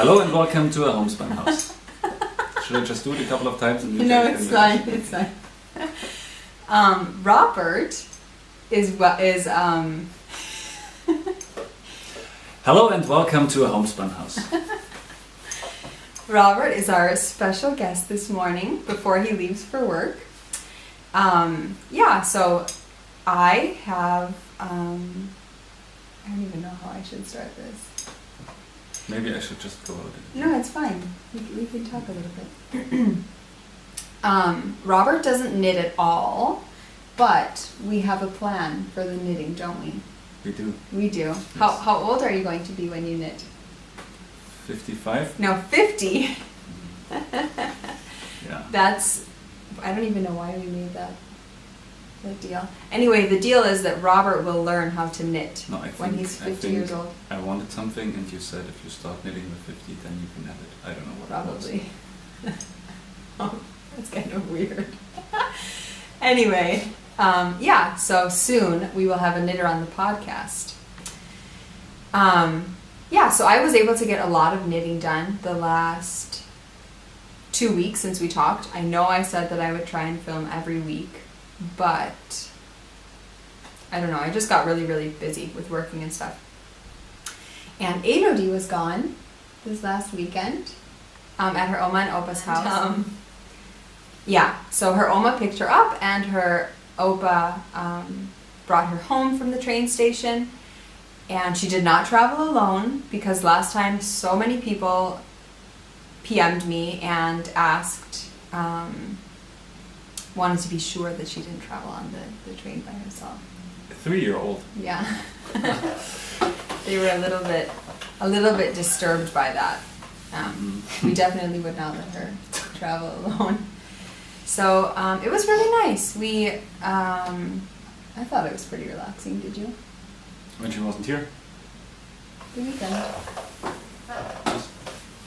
Hello and welcome to A Homespun House. Should I just do it a couple of times? And No, it's fine. It's fine. Robert is Hello and welcome to A Homespun House. Robert is our special guest this morning before he leaves for work. So I have I don't even know how I should start this. Maybe I should just go out. No, it's fine. We can talk a little bit. Robert doesn't knit at all, but we have a plan for the knitting, don't we? We do. We do. Yes. How old are you going to be when you knit? 55? No, 50. Yeah. That's, I don't even know why we made that deal. Anyway, the deal is that Robert will learn how to knit when he's 50 years old. I wanted something and you said if you start knitting with 50 then you can have it. I don't know what Probably. Oh, that's kind of weird. Anyway, so soon we will have a knitter on the podcast. So I was able to get a lot of knitting done the last 2 weeks since we talked. I know I said that I would try and film every week, but I don't know, I just got really, really busy with working and stuff. And Elodie was gone this last weekend at her Oma and Opa's house. So her Oma picked her up and her Opa brought her home from the train station. And she did not travel alone because last time so many people PM'd me and asked, wanted to be sure that she didn't travel on the train by herself. A 3-year-old? Yeah. They were a little bit disturbed by that. We definitely would not let her travel alone. So it was really nice. I thought it was pretty relaxing, did you? When she wasn't here? The weekend.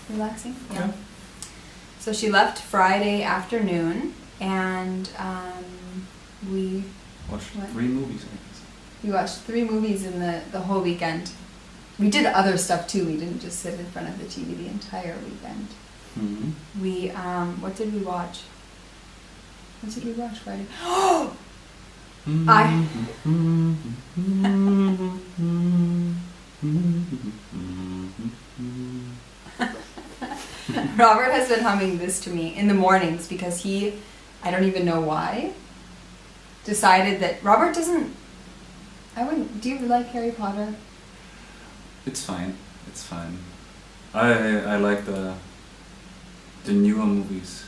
Relaxing? Yeah. So she left Friday afternoon and we Watched 3 movies, I guess. We watched 3 movies in the whole weekend. We did other stuff too. We didn't just sit in front of the TV the entire weekend. Mm-hmm. We what did we watch? What did we watch Friday? Robert has been humming this to me in the mornings because he, I don't even know why, decided that Robert doesn't, do you like Harry Potter? It's fine. I like the newer movies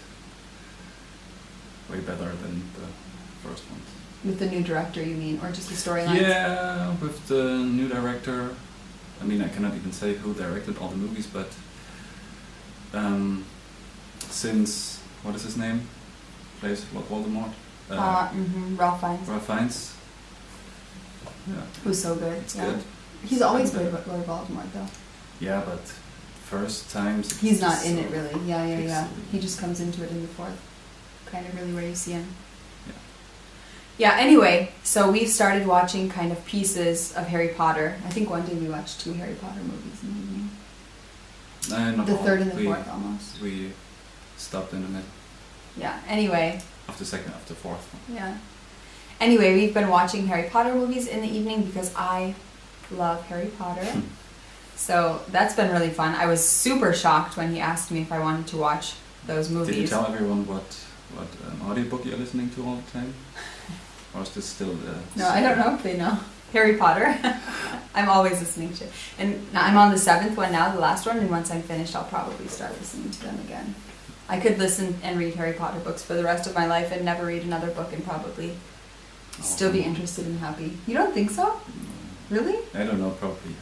way better than the first ones. With the new director, you mean, or just the storylines? Yeah, with the new director. I mean, I cannot even say who directed all the movies, but since, what is his name? Plays Voldemort? Ralph Fiennes. Ralph Fiennes. Yeah. Who's so good. It's good. He's always played Lord Voldemort, though. Yeah, but first times... He's not in it, really. Yeah. He just comes into it in the fourth. Kind of really where you see him. Yeah, anyway, so we've started watching kind of pieces of Harry Potter. I think one day we watched 2 Harry Potter movies in the evening. Not the all. third and the fourth, almost. We stopped in the middle. Yeah, anyway. After fourth one. Yeah. Anyway, we've been watching Harry Potter movies in the evening because I love Harry Potter. So that's been really fun. I was super shocked when he asked me if I wanted to watch those movies. Did you tell everyone what audiobook you're listening to all the time? Or is this still the... No, I don't know if they know. Harry Potter. I'm always listening to. And I'm on the 7th one now, the last one, and once I'm finished I'll probably start listening to them again. I could listen and read Harry Potter books for the rest of my life and never read another book and probably still be interested and happy. You don't think so? Really? I don't know, probably.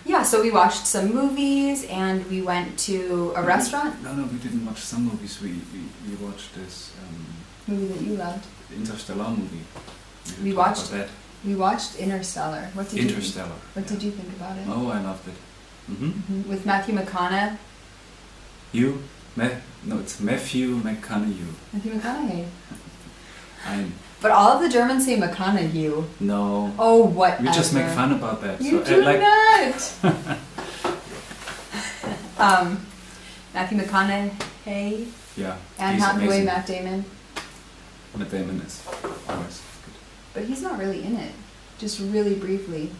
Yeah, so we watched some movies and we went to a restaurant. No, we didn't watch some movies. We watched this... movie that you loved. Interstellar movie. We watched Interstellar. What did you think about it? Oh, I loved it. Mm-hmm. With Matthew McConaughey. It's Matthew McConaughey. Matthew McConaughey. But all of the Germans say McConaughey. No. Oh, whatever. We just make fun about that. You do not. Matthew McConaughey, Yeah. Anne he's Hathaway, amazing. Matt Damon. Matt Damon is always But he's not really in it, just really briefly.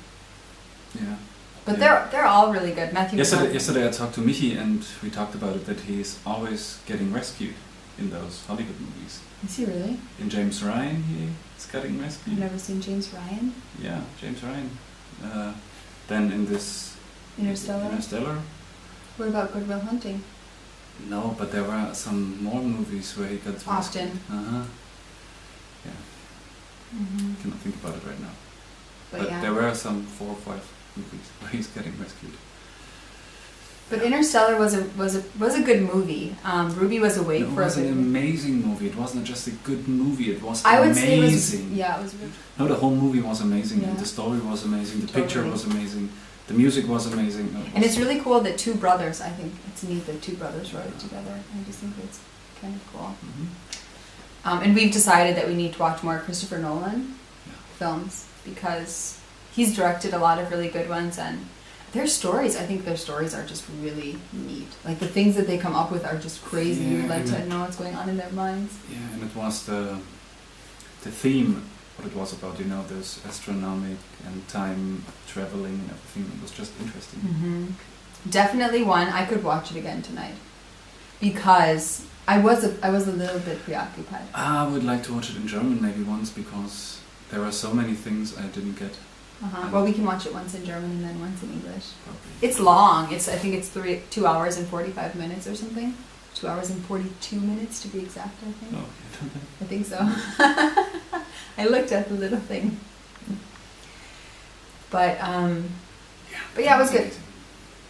good. Yeah. But Yeah. they're all really good. Matthew McConaughey. Yesterday I talked to Michi and we talked about it, that he's always getting rescued in those Hollywood movies. Is he really? In James Ryan, he's getting rescued. I've never seen James Ryan. Yeah, James Ryan. Then in this Interstellar. What about Good Will Hunting? No, but there were some more movies where he got rescued. Often. Uh-huh. Yeah, Mm-hmm. I cannot think about it right now. But But yeah. there were some 4 or 5 movies where he's getting rescued. But Interstellar was a good movie. Ruby was awake It for was a an bit. amazing movie. It wasn't just a good movie. It was I would amazing. say it was. Yeah, it was. Really, No, the whole movie was amazing. Yeah. And the story was amazing. The picture Totally. was amazing. The music was amazing. and it's really cool that two brothers. I think it's neat that two brothers wrote it together. I just think it's kind of cool. Mhm. And we've decided that we need to watch more Christopher Nolan Yeah. films because he's directed a lot of really good ones, and their stories, I think their stories are just really neat. Like the things that they come up with are just crazy. Yeah, You'd like and to know what's going on in their minds. Yeah, and it was the theme, what it was about, this astronomic and time traveling and everything. It was just interesting. Mm-hmm. Definitely one. I could watch it again tonight because I was a little bit preoccupied. I would like to watch it in German maybe once, because there are so many things I didn't get. Well, we can watch it once in German and then once in English. Probably. It's long. I think it's 2 hours and 45 minutes or something. 2 hours and 42 minutes to be exact, I think. Oh, yeah. I think so. I looked at the little thing. But yeah, it was good.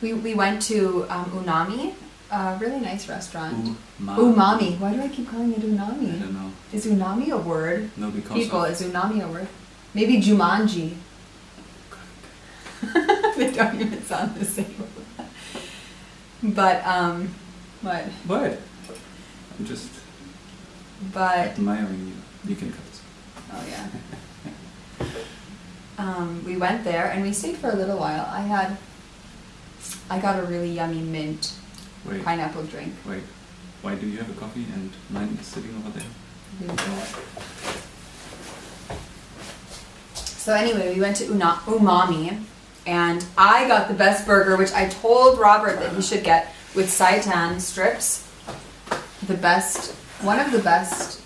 Amazing. We went to Unami, a really nice restaurant. Umami. Umami. Why do I keep calling it I Unami? don't know. Is Unami a word? No, because People, of- is Unami a word? Maybe Jumanji. They don't even sound the same. But what? What? I'm just But admiring you. You can cut this. oh yeah. We went there and we stayed for a little while. I got a really yummy mint Wait, pineapple drink. wait. Why do you have a coffee and mine is sitting over there? So anyway, we went to Umami, and I got the best burger, which I told Robert that he should get, with seitan strips. One of the best,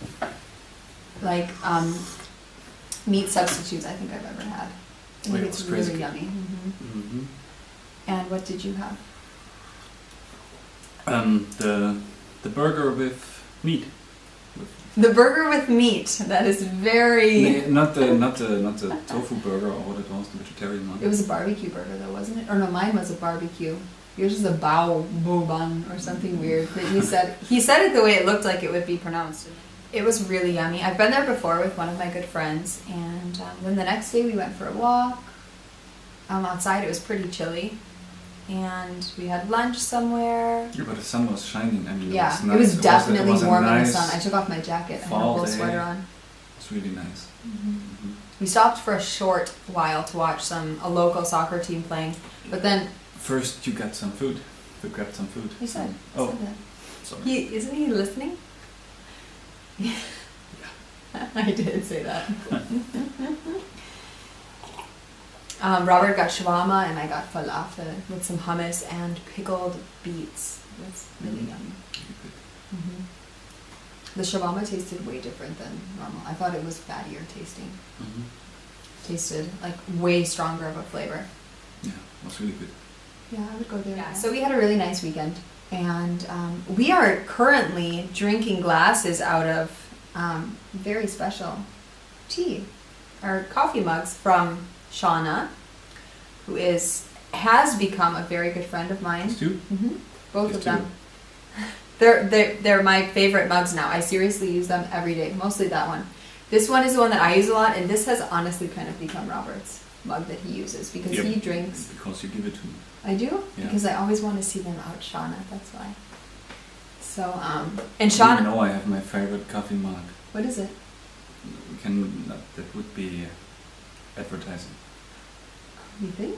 like, meat substitutes I think I've ever had. I think Wait, it it's was crazy really good. yummy. Mm-hmm. And what did you have? The burger with meat. The burger with meat. That is very. Not the tofu burger or what it was, the vegetarian one. It was a barbecue burger though, wasn't it? Or no, mine was a barbecue. Yours was a bun or something weird. But he said it the way it looked like it would be pronounced. It was really yummy. I've been there before with one of my good friends, and then the next day we went for a walk. Outside it was pretty chilly, and we had lunch somewhere. Yeah, but the sun was shining. I mean, Yeah, it was nice. it was definitely it was a warm in the nice sun. I took off my jacket. I had a fall whole day. sweater on. It's really nice. Mm-hmm. We stopped for a short while to watch a local soccer team playing, but then First, you got some food. You grabbed some food. he said, Oh. said that. Sorry. Isn't he listening? I did say that. Robert got shawarma and I got falafel with some hummus and pickled beets. It was really yummy. Really good. The shawarma tasted way different than normal. I thought it was fattier tasting. Mm-hmm. Tasted like way stronger of a flavor. Yeah, it was really good. Yeah, I would go there. Yeah, so we had a really nice weekend. And we are currently drinking glasses out of very special tea, or coffee mugs from Shauna, who has become a very good friend of mine. These two? Mm-hmm. Both These of them. They're my favorite mugs now. I seriously use them every day, mostly that one. This one is the one that I use a lot, and this has honestly kind of become Robert's mug that he uses because Yep. he drinks. Because you give it to me. I do? Yeah. Because I always want to see them outshine it, that's why. So, and You Sean, know I have my favorite coffee mug. what is it? That would be advertising. You think?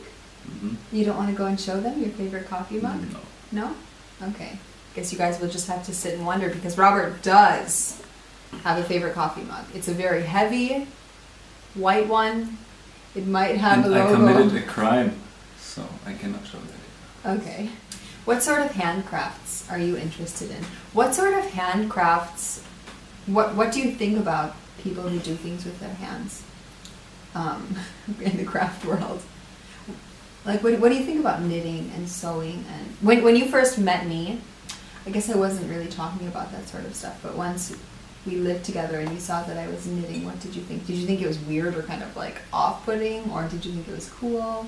Mm-hmm. You don't want to go and show them your favorite coffee mug? No. No? Okay. Guess you guys will just have to sit and wonder because Robert does have a favorite coffee mug. It's a very heavy white one. It might have a And logo. I committed a crime, so I cannot show that. Okay. What sort of handcrafts are you interested in? What sort of handcrafts, what do you think about people who do things with their hands in the craft world? Like, what do you think about knitting and sewing? And when you first met me, I guess I wasn't really talking about that sort of stuff, but once we lived together and you saw that I was knitting, what did you think? Did you think it was weird or kind of like off-putting, or did you think it was cool?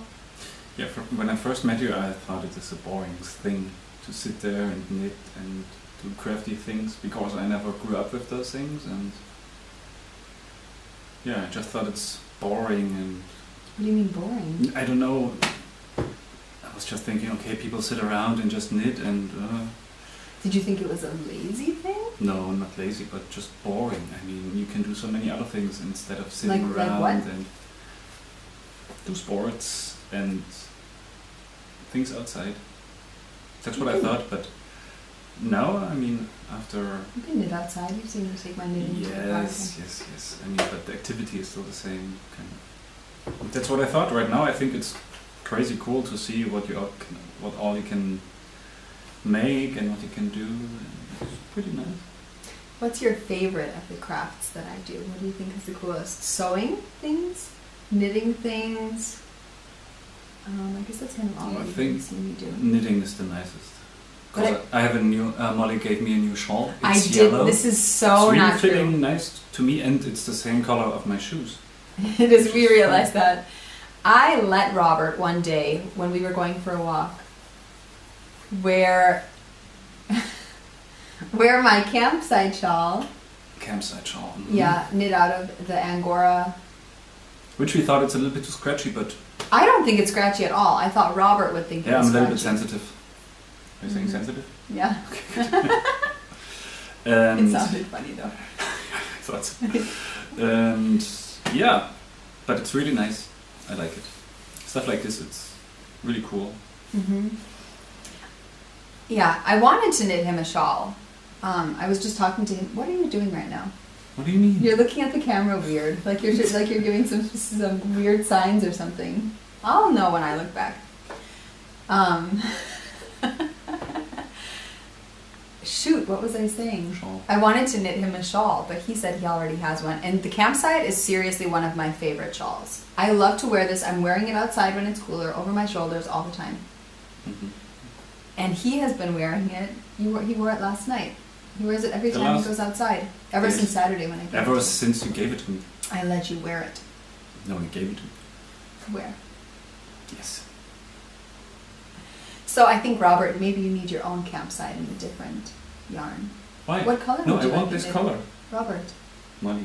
Yeah, when I first met you, I thought it was a boring thing to sit there and knit and do crafty things because I never grew up with those things, and yeah, I just thought it's boring. And What do you mean boring? I don't know. I was just thinking, okay, people sit around and just knit, and Did you think it was a lazy thing? no, not lazy, but just boring. I mean, you can do so many other things instead of sitting Like around what? and do sports and things outside. That's what I thought, but now, I mean, after... You can knit outside. You've seen me take my knitting to the park. Yes. I mean, but the activity is still the same, kind of. That's what I thought. Right now, I think it's crazy cool to see what all you can make and what you can do. It's pretty nice. What's your favorite of the crafts that I do? What do you think is the coolest? Sewing things? Knitting things? I guess that's kind of all I you've think seen me do. knitting is the nicest. But Because I have a new... Molly gave me a new shawl. I It's did. yellow. This is It's so really not fitting true. nice to me, and it's the same color of my shoes. It is. We realized that. I let Robert one day when we were going for a walk wear my campsite shawl. Campsite shawl. Yeah, knit out of the Angora. Which we thought it's a little bit too scratchy, but I don't think it's scratchy at all. I thought Robert would think it yeah, was I'm a little bit scratchy. sensitive. Are you saying Mhm. sensitive? Yeah. And It sounded funny though. I thought so. And yeah, but it's really nice. I like it. Stuff like this, it's really cool. Hmm. Yeah, I wanted to knit him a shawl. I was just talking to him. What are you doing right now? What do you mean? You're looking at the camera weird, like you're giving some weird signs or something. I'll know when I look back. Shoot, what was I saying? Shawl. I wanted to knit him a shawl, but he said he already has one. And the campsite is seriously one of my favorite shawls. I love to wear this. I'm wearing it outside when it's cooler, over my shoulders all the time. Mhm. And he has been wearing it. He wore it last night. He wears it every The time he last goes outside. Ever days. since Saturday when I gave it Ever to him. since you gave it to me. I let you wear it. No, you gave it to me. Where? Yes. So I think, Robert, maybe you need your own campsite in a different yarn. Why? What color No, would I you want like this it in? color. Robert, Molly.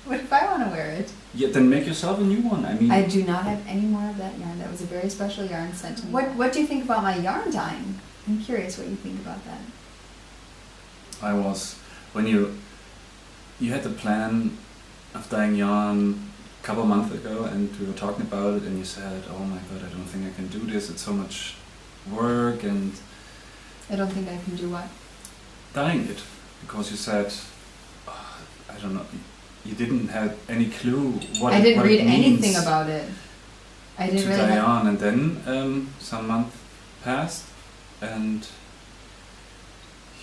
what if I want to wear it? Yeah, then make yourself a new one. I mean, I do not have any more of that yarn. That was a very special yarn sent to me. What do you think about my yarn dyeing? I'm curious what you think about that. I was when you had the plan of dyeing yarn a couple of months ago, and we were talking about it, and you said, "Oh my God, I don't think I can do this. It's so much work." And I don't think I can do what? dyeing it, because you said, I don't know, you didn't have any clue what I didn't what read it means anything about it. I didn't to really dye have... yarn, and then some month passed, and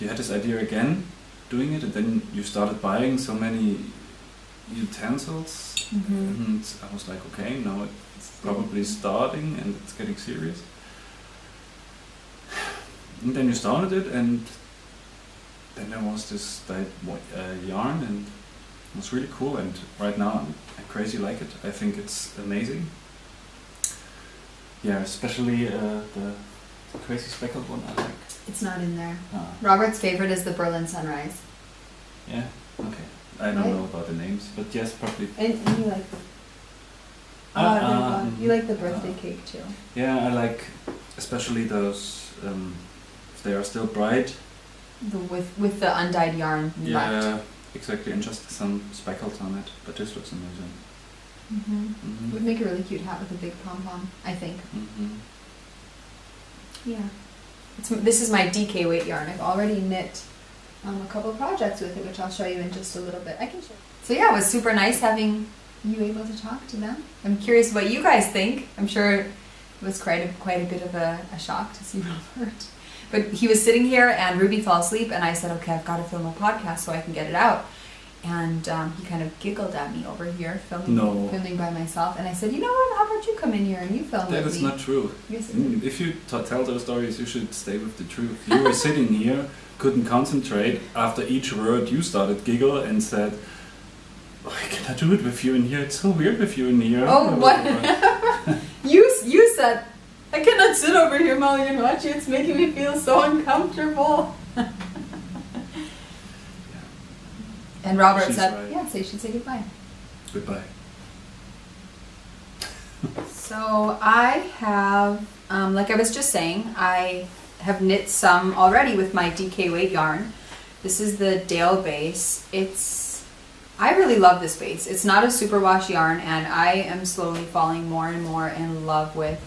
you had this idea again, doing it, and then you started buying so many utensils, Mhm. and I was like, okay, now it's probably starting and it's getting serious. And then you started it, and then there was this dyed yarn, and it was really cool, and right now I crazy like it. I think it's amazing. Yeah, especially the crazy speckled one I like. It's not in there. Ah, Robert's favorite is the Berlin Sunrise. yeah, okay. I don't Right? know about the names, but yes, probably. And you like the... you like the birthday cake too. Yeah, I like especially those, if they are still bright. With the undyed yarn left. Yeah, exactly, and just some speckles on it, but this looks amazing. Mm-hmm. It Mm-hmm. would make a really cute hat with a big pom-pom, I think. Mm-hmm. Yeah. This is my DK weight yarn. I've already knit a couple of projects with it, which I'll show you in just a little bit. I can show you. So yeah, it was super nice having you able to talk to them. I'm curious what you guys think. I'm sure it was quite a bit of a shock to see Robert. But he was sitting here and Ruby fell asleep and I said, okay, I've got to film a podcast so I can get it out. And he kind of giggled at me over here, filming by myself. And I said, you know what, how about you come in here and you film with me? That is not true. Yes, if you tell those stories, you should stay with the truth. You were sitting here, couldn't concentrate. After each word, you started giggle and said, oh, I cannot do it with you in here. It's so weird with you in here. Oh, what? You said, I cannot sit over here, Molly, and watch you. It's making me feel so uncomfortable. And Robert She's said, right. yeah, so you should say goodbye. Goodbye. So I have, like I was just saying, I have knit some already with my DK weight yarn. This is the Dale base. I really love this base. It's not a superwash yarn, and I am slowly falling more and more in love with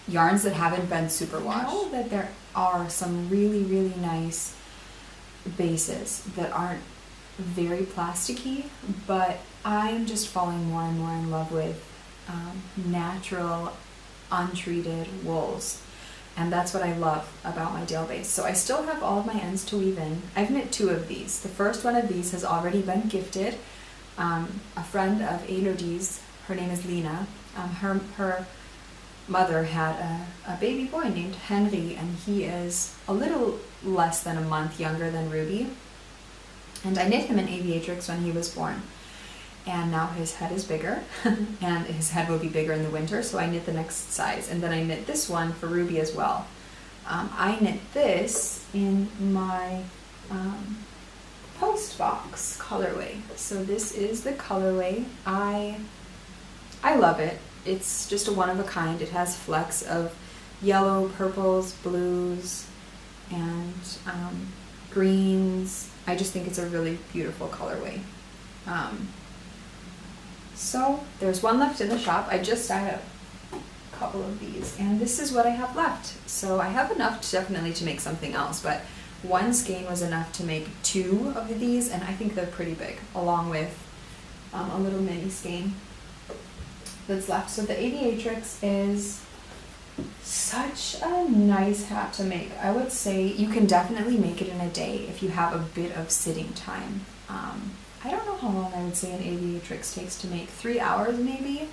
yarns that haven't been superwashed. I know that there are some really, really nice bases that aren't very plasticky, but I'm just falling more and more in love with natural, untreated wools. And that's what I love about my Dale base. So I still have all of my ends to weave in. I've knit 2 of these. The first one of these has already been gifted. A friend of Elodie's, her name is Lena, her mother had a baby boy named Henry, and he is a little less than a month younger than Ruby. And I knit him an aviatrix when he was born. And now his head is bigger, and his head will be bigger in the winter, so I knit the next size. And then I knit this one for Ruby as well. I knit this in my post box colorway. So this is the colorway. I love it. It's just a one of a kind. It has flecks of yellow, purples, blues, and greens. I just think it's a really beautiful colorway. So there's one left in the shop. I just dyed a couple of these, and this is what I have left. So I have enough definitely to make something else, but one skein was enough to make 2 of these, and I think they're pretty big, along with a little mini skein that's left. So the aviatrix is such a nice hat to make. I would say you can definitely make it in a day if you have a bit of sitting time. I don't know how long I would say an aviatrix takes to make. 3 hours maybe?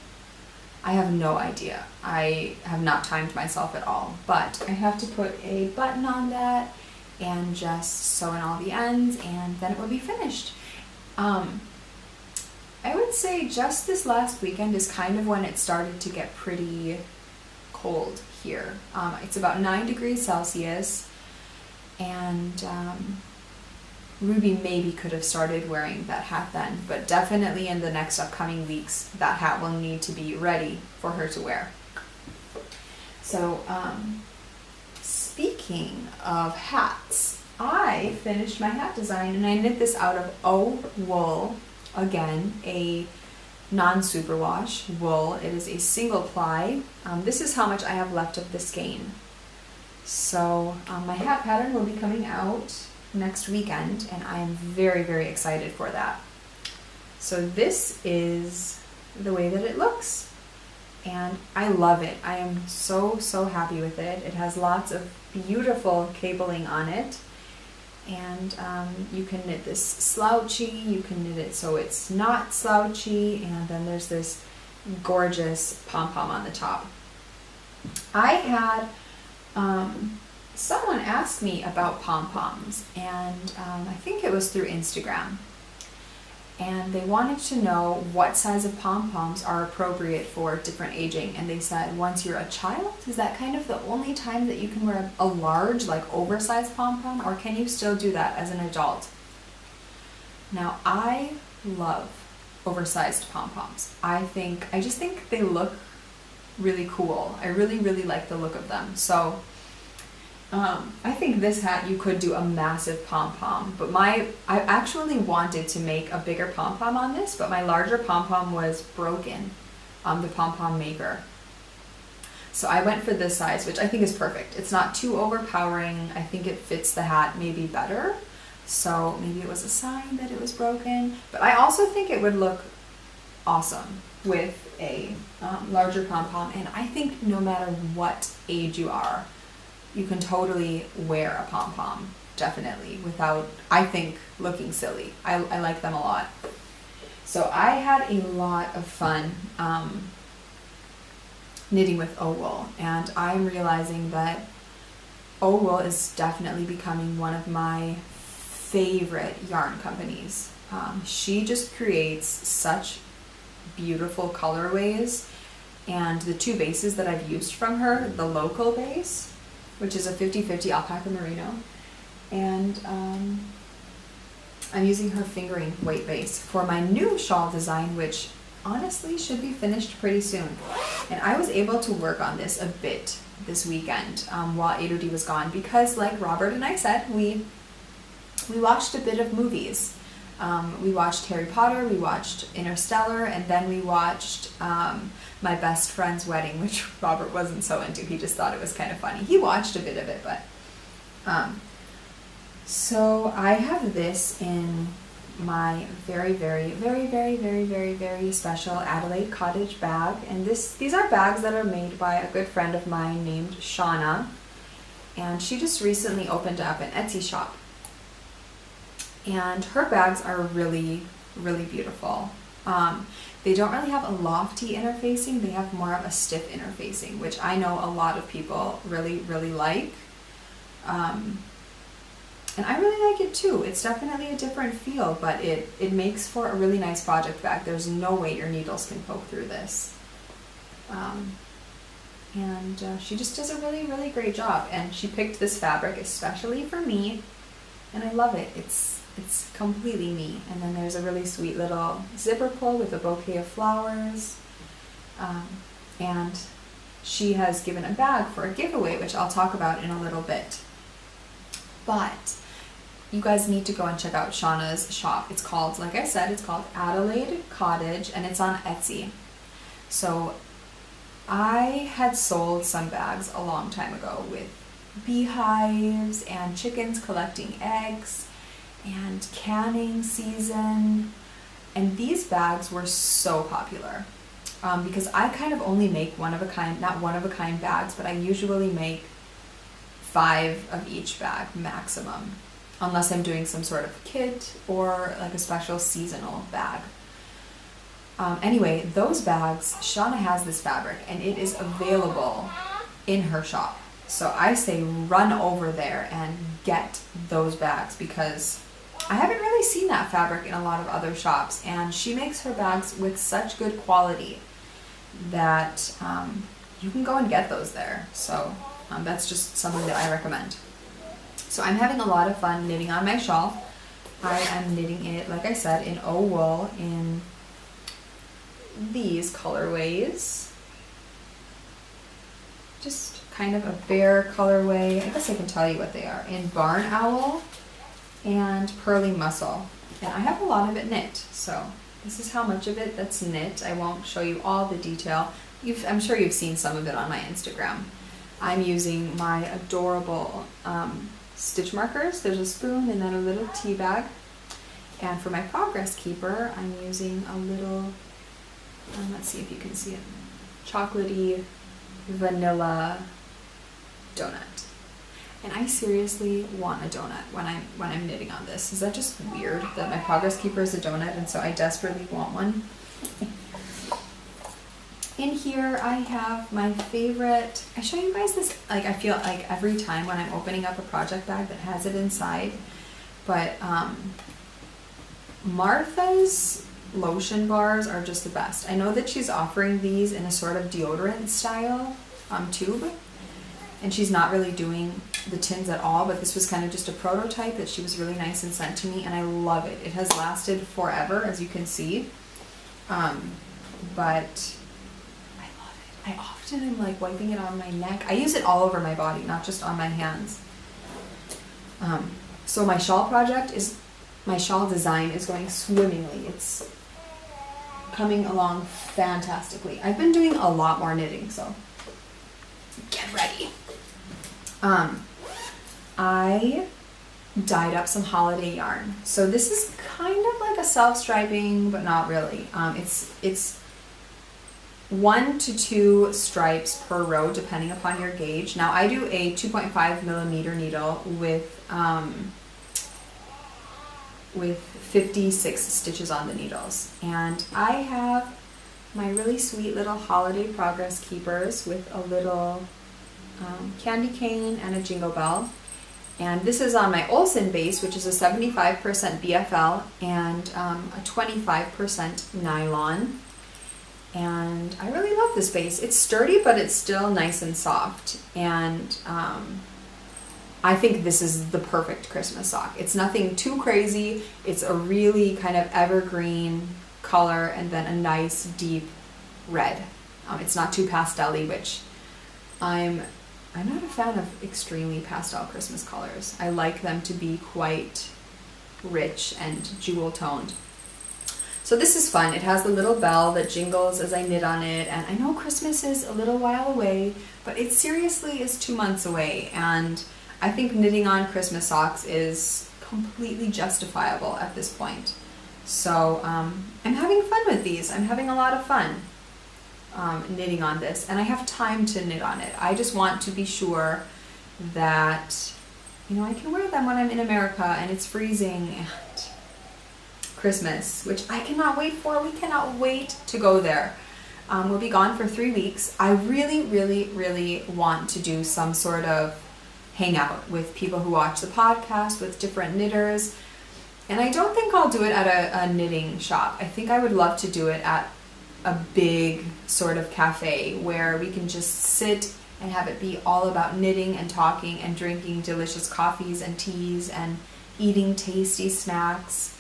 I have no idea. I have not timed myself at all, but I have to put a button on that and just sew in all the ends, and then it will be finished. I would say just this last weekend is kind of when it started to get pretty cold here. It's about 9 degrees Celsius, and Ruby maybe could have started wearing that hat then, but definitely in the next upcoming weeks that hat will need to be ready for her to wear. So speaking of hats, I finished my hat design, and I knit this out of O wool, again a non-superwash wool. It is a single ply. This is how much I have left of the skein. So my hat pattern will be coming out next weekend, and I am very, very excited for that. So this is the way that it looks, and I love it. I am so happy with it. It has lots of beautiful cabling on it, and you can knit this slouchy, you can knit it so it's not slouchy, and then there's this gorgeous pom-pom on the top. I had someone asked me about pom-poms, and I think it was through Instagram, and they wanted to know what size of pom-poms are appropriate for different aging, and they said once you're a child, is that kind of the only time that you can wear a large, like oversized pom-pom, or can you still do that as an adult? Now I love oversized pom-poms. I just think they look really cool. I really like the look of them. So I think this hat you could do a massive pom-pom, but I actually wanted to make a bigger pom-pom on this, but my larger pom-pom was broken, the pom-pom maker. So I went for this size, which I think is perfect. It's not too overpowering. I think it fits the hat maybe better. So maybe it was a sign that it was broken. But I also think it would look awesome with a larger pom-pom. And I think no matter what age you are, you can totally wear a pom-pom, definitely, without, I think, looking silly. I like them a lot. So I had a lot of fun knitting with O Wool, and I'm realizing that O Wool is definitely becoming one of my favorite yarn companies. She just creates such beautiful colorways, and the two bases that I've used from her, the local base, which is a 50-50 alpaca merino, and I'm using her fingering weight base for my new shawl design, which honestly should be finished pretty soon. And I was able to work on this a bit this weekend while Adodi was gone, because like Robert and I said, we watched a bit of movies. We watched Harry Potter, we watched Interstellar, and then we watched My Best Friend's Wedding, which Robert wasn't so into. He just thought it was kind of funny. He watched a bit of it, but so I have this in my very, very, very, very, very, very, very special Adelaide Cottage bag. And these are bags that are made by a good friend of mine named Shauna. And she just recently opened up an Etsy shop. And her bags are really, really beautiful. They don't really have a lofty interfacing. They have more of a stiff interfacing, which I know a lot of people really, really like. And I really like it too. It's definitely a different feel, but it makes for a really nice project bag. There's no way your needles can poke through this. And she just does a really, really great job. And she picked this fabric especially for me, and I love it. It's completely me. And then there's a really sweet little zipper pull with a bouquet of flowers. And she has given a bag for a giveaway, which I'll talk about in a little bit. But you guys need to go and check out Shauna's shop. It's called, like I said, it's called Adelaide Cottage, and it's on Etsy. So I had sold some bags a long time ago with beehives and chickens collecting eggs and canning season, and these bags were so popular because I kind of only make not one of a kind bags, but I usually make 5 of each bag maximum, unless I'm doing some sort of kit or like a special seasonal bag. Anyway, those bags, Shauna has this fabric and it is available in her shop. So I say run over there and get those bags, because I haven't really seen that fabric in a lot of other shops, and she makes her bags with such good quality that you can go and get those there. So that's just something that I recommend. So I'm having a lot of fun knitting on my shawl. I am knitting it, like I said, in O Wool in these colorways. Just kind of a bare colorway. I guess I can tell you what they are. In Barn Owl and Pearly Muscle. And I have a lot of it knit, so this is how much of it that's knit. I won't show you all the detail. I'm sure you've seen some of it on my Instagram. I'm using my adorable stitch markers. There's a spoon and then a little tea bag. And for my progress keeper, I'm using a little, let's see if you can see it, chocolatey vanilla donut. And I seriously want a donut when I'm knitting on this. Is that just weird that my progress keeper is a donut and so I desperately want one? In here I have my favorite, I show you guys this, like I feel like every time when I'm opening up a project bag that has it inside, but Martha's lotion bars are just the best. I know that she's offering these in a sort of deodorant style tube, and she's not really doing the tins at all, but this was kind of just a prototype that she was really nice and sent to me, and I love it. It has lasted forever, as you can see, but I often am like wiping it on my neck. I use it all over my body, not just on my hands. So my shawl design is going swimmingly. It's coming along fantastically. I've been doing a lot more knitting, so get ready. I dyed up some holiday yarn. So this is kind of like a self-striping, but not really. It's 1 to 2 stripes per row, depending upon your gauge. Now I do a 2.5 millimeter needle with 56 stitches on the needles. And I have my really sweet little holiday progress keepers with a little candy cane and a jingle bell. And this is on my Olsen base, which is a 75% BFL and a 25% nylon. And I really love this base. It's sturdy, but it's still nice and soft. And I think this is the perfect Christmas sock. It's nothing too crazy. It's a really kind of evergreen color and then a nice deep red. It's not too pastel-y, which I'm not a fan of extremely pastel Christmas colors. I like them to be quite rich and jewel toned. So this is fun. It has the little bell that jingles as I knit on it, and I know Christmas is a little while away, but it seriously is 2 months away, and I think knitting on Christmas socks is completely justifiable at this point. So I'm having fun with these. I'm having a lot of fun knitting on this, and I have time to knit on it. I just want to be sure that, you know, I can wear them when I'm in America and it's freezing and Christmas, which I cannot wait for. We cannot wait to go there. We'll be gone for 3 weeks. I really, really, really want to do some sort of hangout with people who watch the podcast, with different knitters. And I don't think I'll do it at a knitting shop. I think I would love to do it at a big sort of cafe where we can just sit and have it be all about knitting and talking and drinking delicious coffees and teas and eating tasty snacks.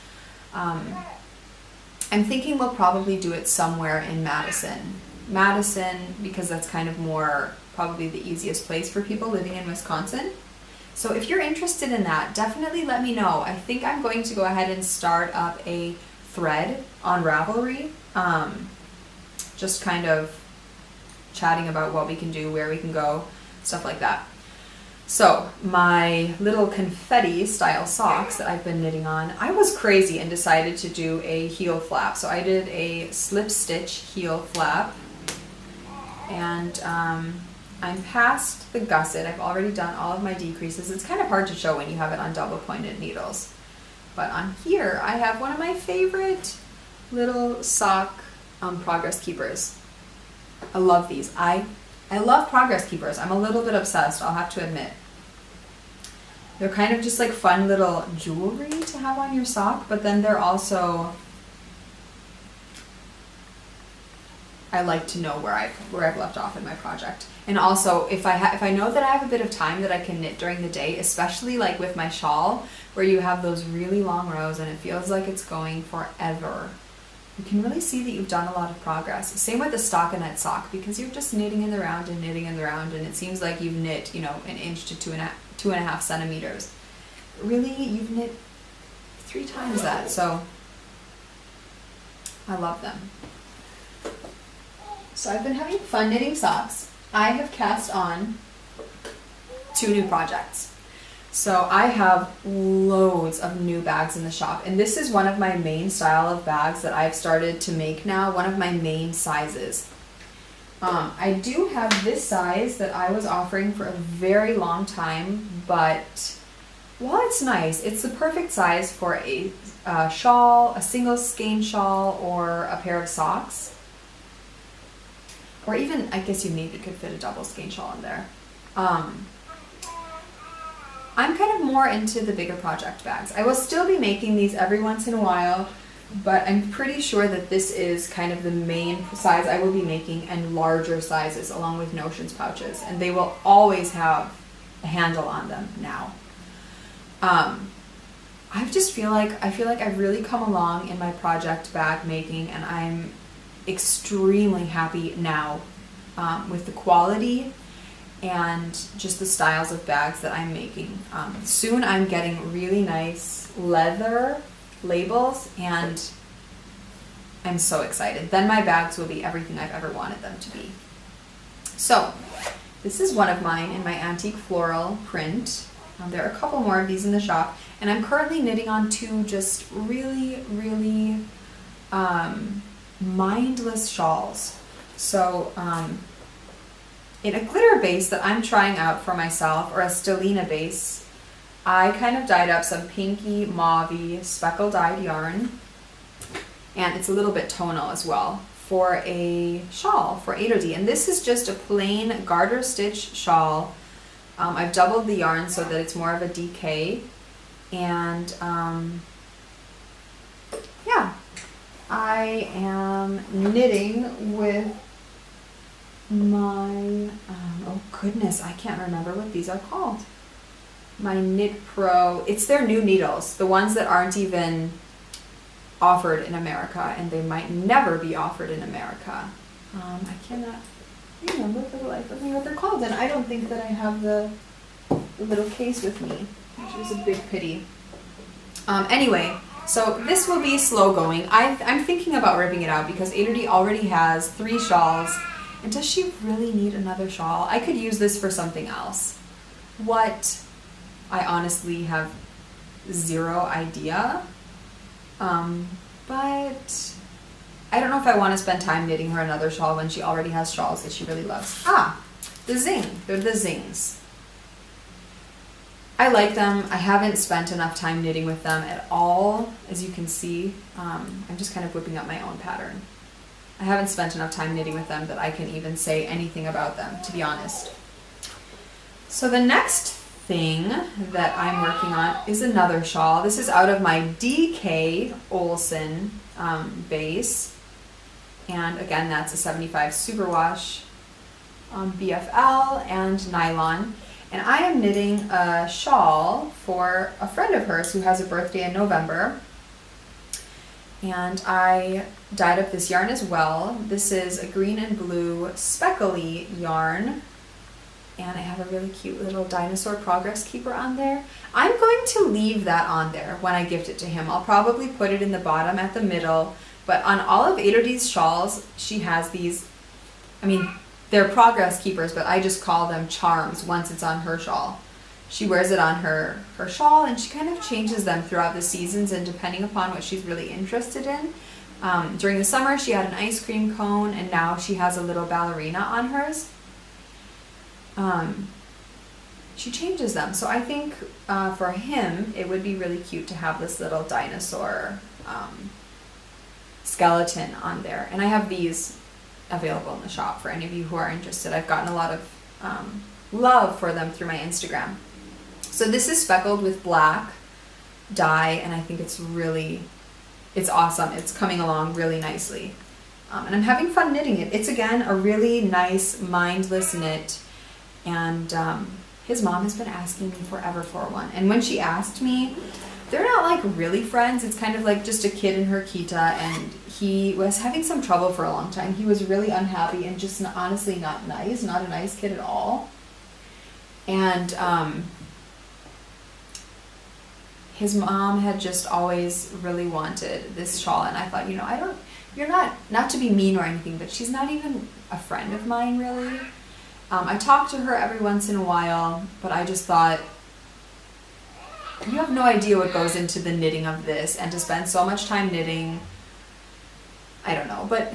I'm thinking we'll probably do it somewhere in Madison. Madison, because that's kind of more probably the easiest place for people living in Wisconsin. So if you're interested in that, definitely let me know. I think I'm going to go ahead and start up a thread on Ravelry, just kind of chatting about what we can do, where we can go, stuff like that. So my little confetti style socks that I've been knitting on, I was crazy and decided to do a heel flap. So I did a slip stitch heel flap, and I'm past the gusset. I've already done all of my decreases. It's kind of hard to show when you have it on double pointed needles. But on here, I have one of my favorite little sock progress keepers. I love these. I love progress keepers. I'm a little bit obsessed, I'll have to admit. They're kind of just like fun little jewelry to have on your sock, but then they're also, I like to know where I've left off in my project. And also, if I know that I have a bit of time that I can knit during the day, especially like with my shawl, where you have those really long rows and it feels like it's going forever, you can really see that you've done a lot of progress. Same with the stockinette sock, because you're just knitting in the round and knitting in the round, and it seems like you've knit, you know, 1 inch to 2.5 centimeters. Really, you've knit 3 times that, so I love them. So I've been having fun knitting socks. I have cast on 2 new projects. So I have loads of new bags in the shop, and this is one of my main style of bags that I've started to make now, one of my main sizes. I do have this size that I was offering for a very long time, but while it's nice, it's the perfect size for a shawl, a single skein shawl, or a pair of socks. Or even, I guess you maybe could fit a double skein shawl in there. I'm kind of more into the bigger project bags. I will still be making these every once in a while, but I'm pretty sure that this is kind of the main size I will be making, and larger sizes along with notions pouches, and they will always have a handle on them now. I feel like I've really come along in my project bag making, and I'm extremely happy now with the quality and just the styles of bags that I'm making. Soon I'm getting really nice leather labels, and I'm so excited. Then my bags will be everything I've ever wanted them to be. So This is one of mine in my antique floral print. There are a couple more of these in the shop, and I'm currently knitting on two just really, really mindless shawls. So in a glitter base that I'm trying out for myself, or a stellina base, I kind of dyed up some pinky, mauve-y, speckle dyed yarn, and it's a little bit tonal as well, for a shawl for 8OD. And this is just a plain garter stitch shawl. I've doubled the yarn so that it's more of a DK, and yeah, I am knitting with my, oh goodness, I can't remember what these are called. My Knit Pro, it's their new needles, the ones that aren't even offered in America, and they might never be offered in America. I cannot remember for the life of me what they're called, and I don't think that I have the little case with me, which is a big pity. Anyway, so this will be slow going. I'm thinking about ripping it out because 8OD already has 3 shawls, and does she really need another shawl? I could use this for something else. What? I honestly have zero idea. But I don't know if I want to spend time knitting her another shawl when she already has shawls that she really loves. Ah, the Zing. They're the Zings. I like them. I haven't spent enough time knitting with them at all, as you can see. I'm just kind of whipping up my own pattern. I haven't spent enough time knitting with them that I can even say anything about them, to be honest. So the next thing that I'm working on is another shawl. This is out of my DK Olsen base, and again, that's a 75 superwash BFL and nylon. And I am knitting a shawl for a friend of hers who has a birthday in November, and I dyed up this yarn as well. This is a green and blue speckly yarn, and I have a really cute little dinosaur progress keeper on there. I'm going to leave that on there when I gift it to him. I'll probably put it in the bottom at the middle, but on all of 8OD's shawls, she has these, I mean, they're progress keepers, but I just call them charms once it's on her shawl. She wears it on her shawl, and she kind of changes them throughout the seasons and depending upon what she's really interested in. During the summer, she had an ice cream cone, and now she has a little ballerina on hers. She changes them. So I think for him, it would be really cute to have this little dinosaur skeleton on there. And I have these available in the shop for any of you who are interested. I've gotten a lot of love for them through my Instagram. So this is speckled with black dye, and I think it's awesome. It's coming along really nicely. And I'm having fun knitting it. It's, again, a really nice, mindless knit. And his mom has been asking me forever for one. And when she asked me, they're not like really friends. It's kind of like just a kid in her kita, and he was having some trouble for a long time. He was really unhappy and just honestly not nice, not a nice kid at all. And his mom had just always really wanted this shawl, and I thought, you're not to be mean or anything, but she's not even a friend of mine really. I talk to her every once in a while, but I just thought, you have no idea what goes into the knitting of this, and to spend so much time knitting, I don't know. But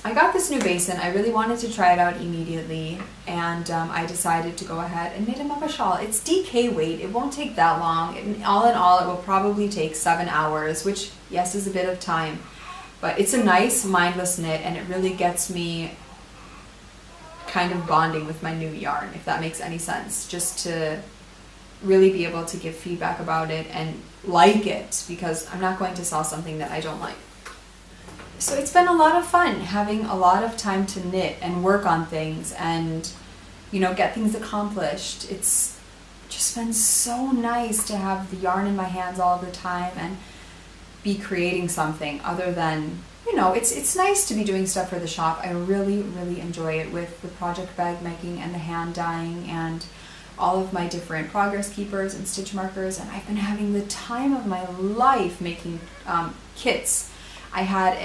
I got this new basin. I really wanted to try it out immediately, and I decided to go ahead and knit him up a shawl. It's DK weight. It won't take that long. All in all, it will probably take 7 hours, which, yes, is a bit of time. But it's a nice, mindless knit, and it really gets me kind of bonding with my new yarn, if that makes any sense, just to really be able to give feedback about it and like it, because I'm not going to sell something that I don't like. So it's been a lot of fun having a lot of time to knit and work on things and, get things accomplished. It's just been so nice to have the yarn in my hands all the time and be creating something other than, it's nice to be doing stuff for the shop. I really, really enjoy it with the project bag making and the hand dyeing and all of my different progress keepers and stitch markers, and I've been having the time of my life making kits. I had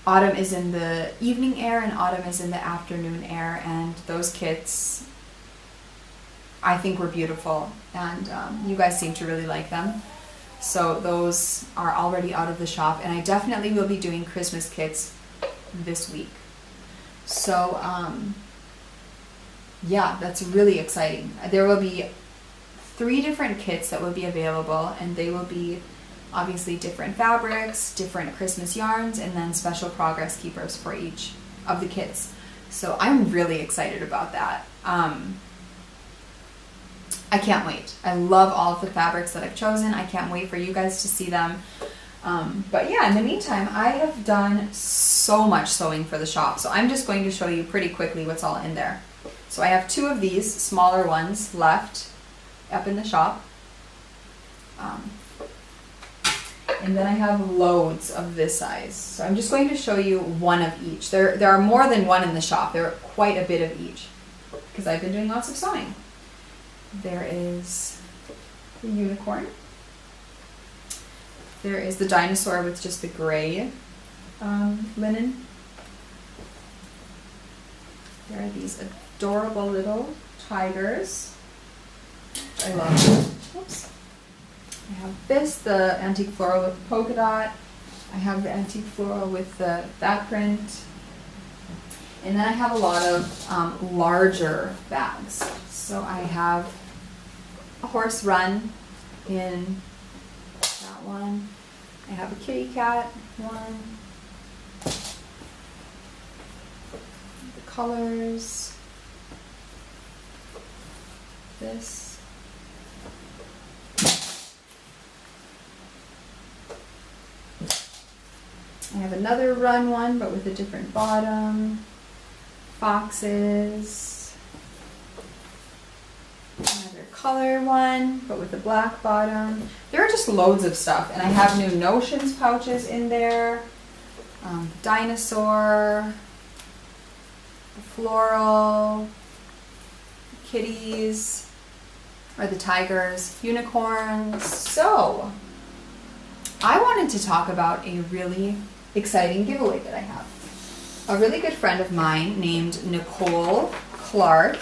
autumn is in the evening air and autumn is in the afternoon air, and those kits I think were beautiful, and you guys seem to really like them. So those are already out of the shop, and I definitely will be doing Christmas kits this week. So yeah, that's really exciting. There will be 3 different kits that will be available, and they will be obviously different fabrics, different Christmas yarns, and then special progress keepers for each of the kits. So I'm really excited about that. I can't wait. I love all of the fabrics that I've chosen. I can't wait for you guys to see them. But yeah, in the meantime, I have done so much sewing for the shop. So I'm just going to show you pretty quickly what's all in there. So I have 2 of these smaller ones left up in the shop. And then I have loads of this size. So I'm just going to show you one of each. There are more than one in the shop. There are quite a bit of each because I've been doing lots of sewing. There is the unicorn. There is the dinosaur with just the gray linen. There are these adorable little tigers. I love. Oops. I have this, the antique floral with polka dot. I have the antique floral with that print. And then I have a lot of larger bags. So I have a horse run in that one. I have a kitty cat one. The colors. This. I have another run one, but with a different bottom. Foxes. Another color one, but with a black bottom. There are just loads of stuff, and I have new notions pouches in there. Dinosaur, floral, kitties, or the tigers, unicorns. So, I wanted to talk about a really exciting giveaway that I have. A really good friend of mine named Nicole Clark.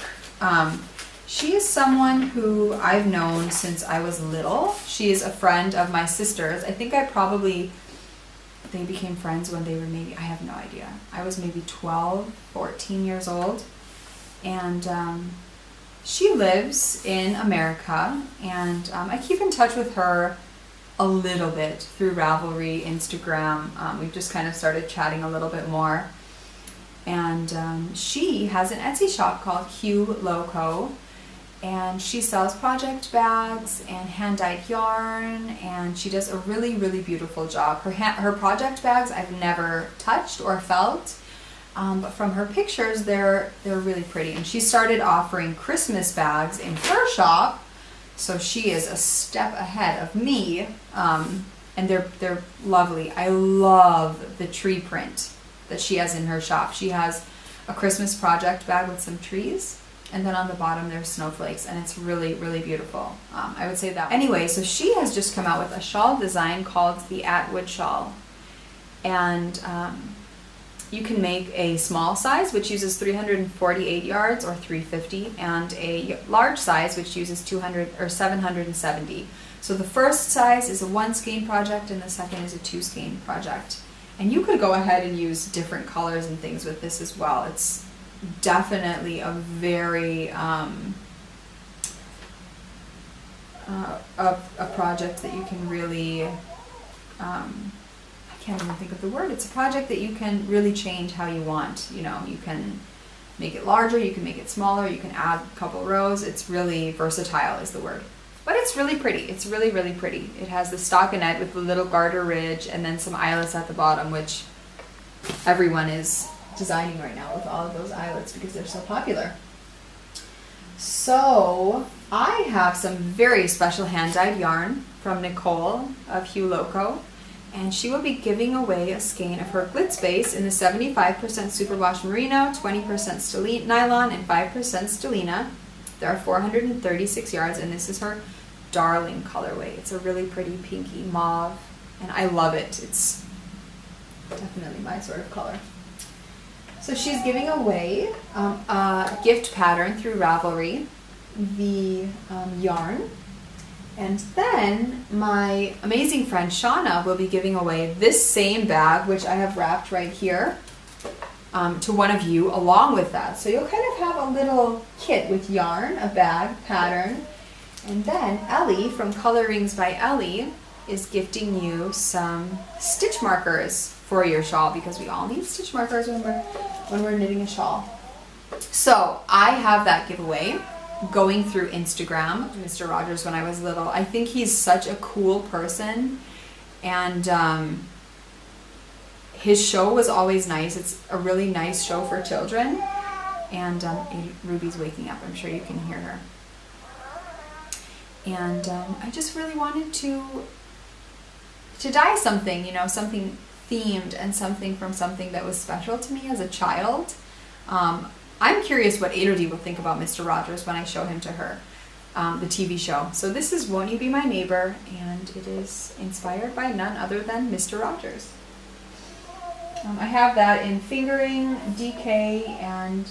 She is someone who I've known since I was little. She is a friend of my sister's. I think they became friends when they were maybe, I have no idea. I was maybe 12, 14 years old. And she lives in America, and I keep in touch with her a little bit through Ravelry, Instagram. We've just kind of started chatting a little bit more. And she has an Etsy shop called Hue Loco, and she sells project bags and hand-dyed yarn, and she does a really, really beautiful job. Her project bags I've never touched or felt, but from her pictures they're really pretty. And she started offering Christmas bags in her shop, so she is a step ahead of me, and they're lovely. I love the tree print that she has in her shop. She has a Christmas project bag with some trees, and then on the bottom there's snowflakes, and it's really, really beautiful. I would say that. Anyway, so she has just come out with a shawl design called the Atwood shawl, and you can make a small size, which uses 348 yards or 350, and a large size, which uses 200 or 770. So the first size is a 1 skein project, and the second is a 2 skein project. And you could go ahead and use different colors and things with this as well. It's definitely a very a project that you can really I can't even think of the word. It's a project that you can really change how you want. You know, you can make it larger, you can make it smaller, you can add a couple rows. It's really versatile is the word. But it's really pretty. It's really, really pretty. It has the stockinette with the little garter ridge and then some eyelets at the bottom, which everyone is designing right now with all of those eyelets because they're so popular. So I have some very special hand-dyed yarn from Nicole of Hue Loco, and she will be giving away a skein of her glitz base in the 75% superwash merino, 20% nylon, and 5% stellina. There are 436 yards, and this is her darling colorway. It's a really pretty pinky mauve, and I love it. It's Definitely my sort of color. So she's giving away a gift pattern through Ravelry, the yarn. And then my amazing friend Shauna will be giving away this same bag, which I have wrapped right here, to one of you along with that. So you'll kind of have a little kit with yarn, a bag, pattern. And then Ellie from Colorings by Ellie is gifting you some stitch markers for your shawl, because we all need stitch markers when we're knitting a shawl. So I have that giveaway going through Instagram, Mr. Rogers when I was little. I think he's such a cool person, and his show was always nice. It's a really nice show for children. And Ruby's waking up. I'm sure you can hear her. And I just really wanted to dye something, something themed and something from something that was special to me as a child. I'm curious what Elodie will think about Mr. Rogers when I show him to her, the TV show. So this is Won't You Be My Neighbor, and it is inspired by none other than Mr. Rogers. I have that in fingering, DK, and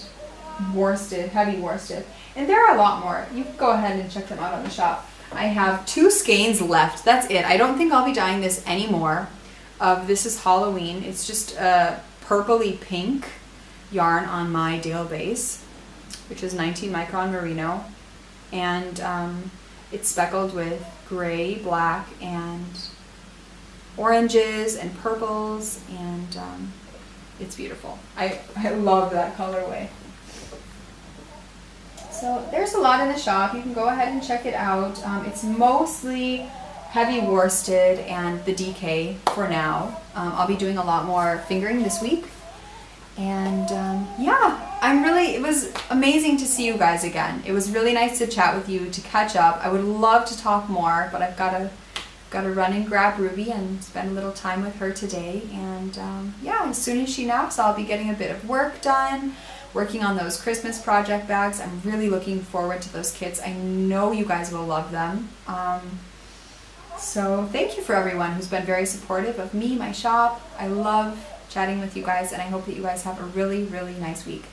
worsted, heavy worsted. And there are a lot more. You can go ahead and check them out on the shop. I have 2 skeins left. That's it. I don't think I'll be dyeing this anymore. This is Halloween. It's just a purpley pink yarn on my Dale base, which is 19 micron merino, and it's speckled with gray, black, and oranges and purples, and it's beautiful. I love that colorway. So there's a lot in the shop. You can go ahead and check it out. It's mostly heavy worsted and the DK for now. I'll be doing a lot more fingering this week. And it was amazing to see you guys again. It was really nice to chat with you, to catch up. I would love to talk more, but I've got to run and grab Ruby and spend a little time with her today. And as soon as she naps, I'll be getting a bit of work done, working on those Christmas project bags. I'm really looking forward to those kits. I know you guys will love them. So thank you for everyone who's been very supportive of me, my shop. I love chatting with you guys, and I hope that you guys have a really, really nice week.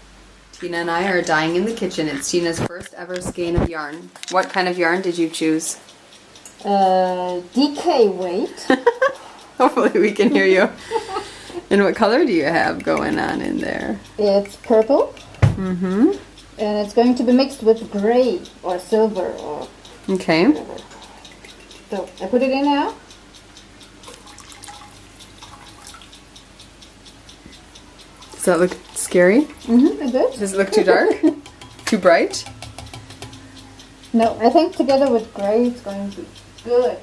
Tina and I are dyeing in the kitchen. It's Tina's first ever skein of yarn. What kind of yarn did you choose? DK weight. Hopefully we can hear you. And what color do you have going on in there? It's purple. Mm-hmm. And it's going to be mixed with gray or silver or okay. whatever. So I put it in now. Does that look scary? Mm-hmm, it does. Does it look too dark? Too bright? No, I think together with gray it's going to be good.